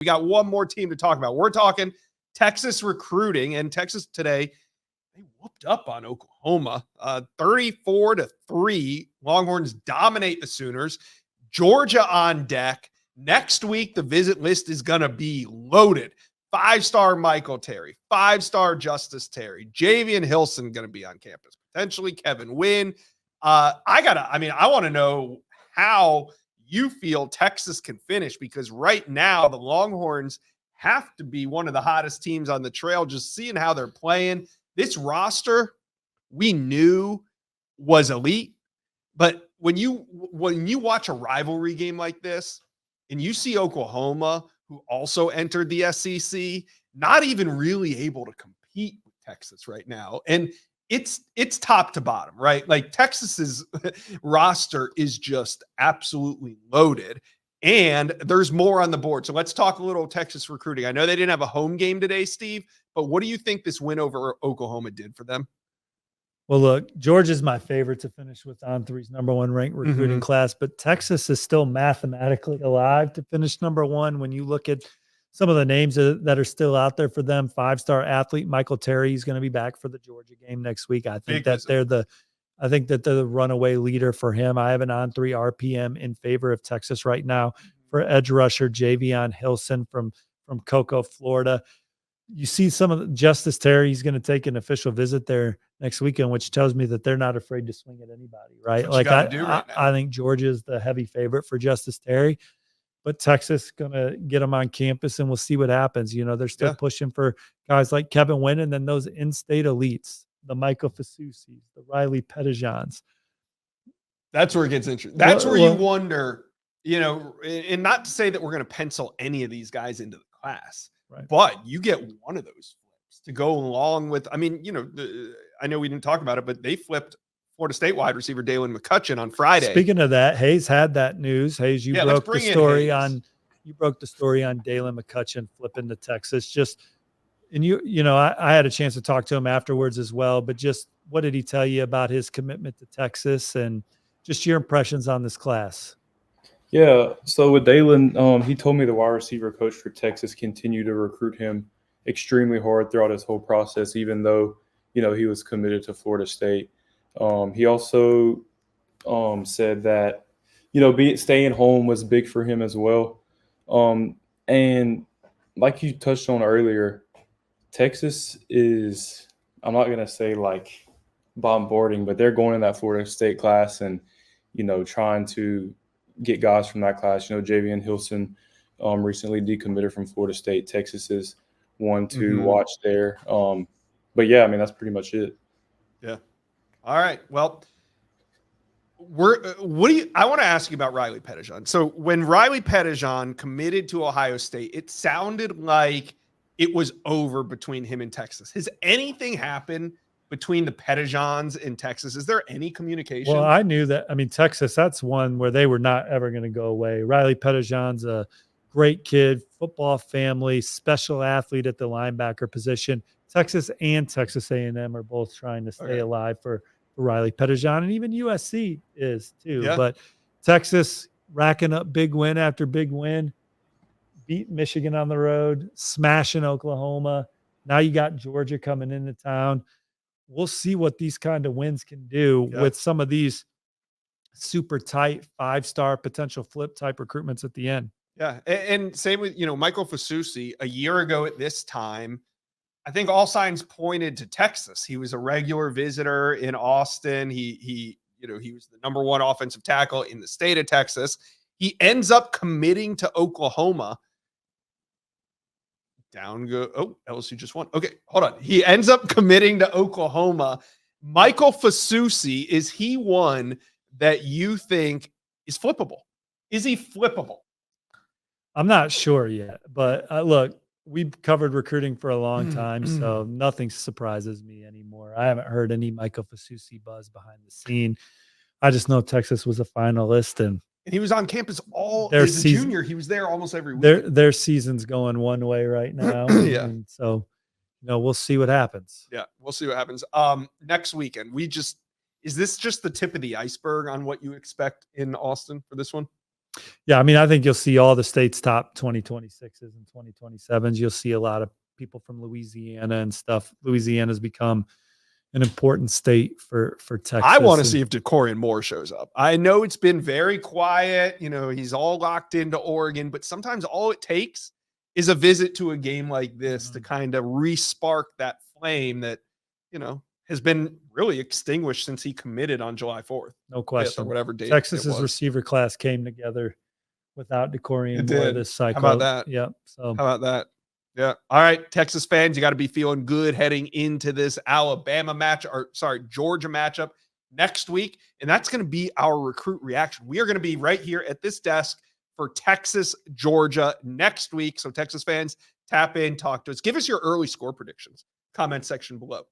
We got one more team to talk about. We're talking Texas recruiting, and Texas today, they whooped up on Oklahoma, 34-3. Longhorns dominate the Sooners. Georgia on deck. Next week, the visit list is going to be loaded. 5-star Michael Terry, 5-star Justice Terry, Javian Hilson going to be on campus, potentially Kevin Wynn. I want to know how you feel Texas can finish, because right now the Longhorns have to be one of the hottest teams on the trail, just seeing how they're playing. This roster we knew was elite, but when you watch a rivalry game like this and you see Oklahoma, who also entered the SEC, not even really able to compete with Texas right now. And it's top to bottom, right? Like Texas's roster is just absolutely loaded, and there's more on the board. So let's talk a little Texas recruiting. I know they didn't have a home game today, Steve, but what do you think this win over Oklahoma did for them? Well, look, Georgia's my favorite to finish with On3's number one ranked recruiting class, but Texas is still mathematically alive to finish number one. When you look at some of the names that are still out there for them, 5-star athlete Michael Terry is going to be back for the Georgia game next week. I think that they're the runaway leader for him. I have an On3 RPM in favor of Texas right now for edge rusher Javian Hilson from Cocoa, Florida. You see some of the Justice Terry, he's going to take an official visit there next weekend, which tells me that they're not afraid to swing at anybody, right? Like I think Georgia is the heavy favorite for Justice Terry, but Texas going to get them on campus, and we'll see what happens. You know, they're still pushing for guys like Kevin Wynn, and then those in-state elites, the Michael Fasusis, the Riley Pettijohns. That's where it gets interesting. That's where you wonder, you know, and not to say that we're going to pencil any of these guys into the class. Right. But you get one of those flips to go along with, I mean, you know, I know we didn't talk about it, but they flipped Florida State wide receiver Dalen McCutchen on Friday. Speaking of that, Hayes had that news. Hayes, you broke the story on Dalen McCutchen flipping to Texas. And I had a chance to talk to him afterwards as well, but just what did he tell you about his commitment to Texas and just your impressions on this class? Yeah, so with Dalen, he told me the wide receiver coach for Texas continued to recruit him extremely hard throughout his whole process, even though, you know, he was committed to Florida State. He also said that, you know, staying home was big for him as well. And like you touched on earlier, Texas is, I'm not going to say like bombarding, but they're going in that Florida State class and, you know, trying to get guys from that class. You know, Javian Hilson recently decommitted from Florida State. Texas is one to watch there. But yeah, I mean, that's pretty much it. Yeah. All right. Well, I want to ask you about Riley Pettijohn. So when Riley Pettijohn committed to Ohio State, it sounded like it was over between him and Texas. Has anything happened between the Pettijohns and Texas? Is there any communication? Well, I knew that. I mean, Texas, that's one where they were not ever going to go away. Riley Pettijohn's a great kid, football family, special athlete at the linebacker position. Texas and Texas A&M are both trying to stay alive for Riley Pettijohn, and even USC is too. Yeah. But Texas racking up big win after big win, beat Michigan on the road, smashing Oklahoma. Now you got Georgia coming into town. We'll see what these kind of wins can do with some of these super tight 5-star potential flip type recruitments at the end. Yeah. And same with, you know, Michael Fasusi a year ago at this time, I think all signs pointed to Texas. He was a regular visitor in Austin. He was the number one offensive tackle in the state of Texas. He ends up committing to Oklahoma. LSU just won. Okay, hold on. He ends up committing to Oklahoma. Michael Fasusi, is he one that you think is flippable? Is he flippable? I'm not sure yet, but look, we've covered recruiting for a long time, so nothing surprises me anymore. I haven't heard any Michael Fasusi buzz behind the scene. I just know Texas was a finalist, and he was on campus as a junior. He was there almost every week. Their season's going one way right now. Yeah. And so, you know, we'll see what happens. Yeah, we'll see what happens. Next weekend, is this just the tip of the iceberg on what you expect in Austin for this one? Yeah, I mean, I think you'll see all the state's top 2026s and 2027s. You'll see a lot of people from Louisiana and stuff. Louisiana's become an important state for Texas. I want to see if DeCorian Moore shows up. I know it's been very quiet. He's all locked into Oregon, but sometimes all it takes is a visit to a game like this to kind of re-spark that flame that, has been really extinguished since he committed on July 4th. No question. Or whatever date. Texas's receiver class came together without DeCorian Moore this cycle. How about that? Yep. So how about that? Yeah. All right, Texas fans, you got to be feeling good heading into this Georgia matchup next week. And that's going to be our recruit reaction. We are going to be right here at this desk for Texas, Georgia next week. So Texas fans, tap in, talk to us. Give us your early score predictions. Comment section below.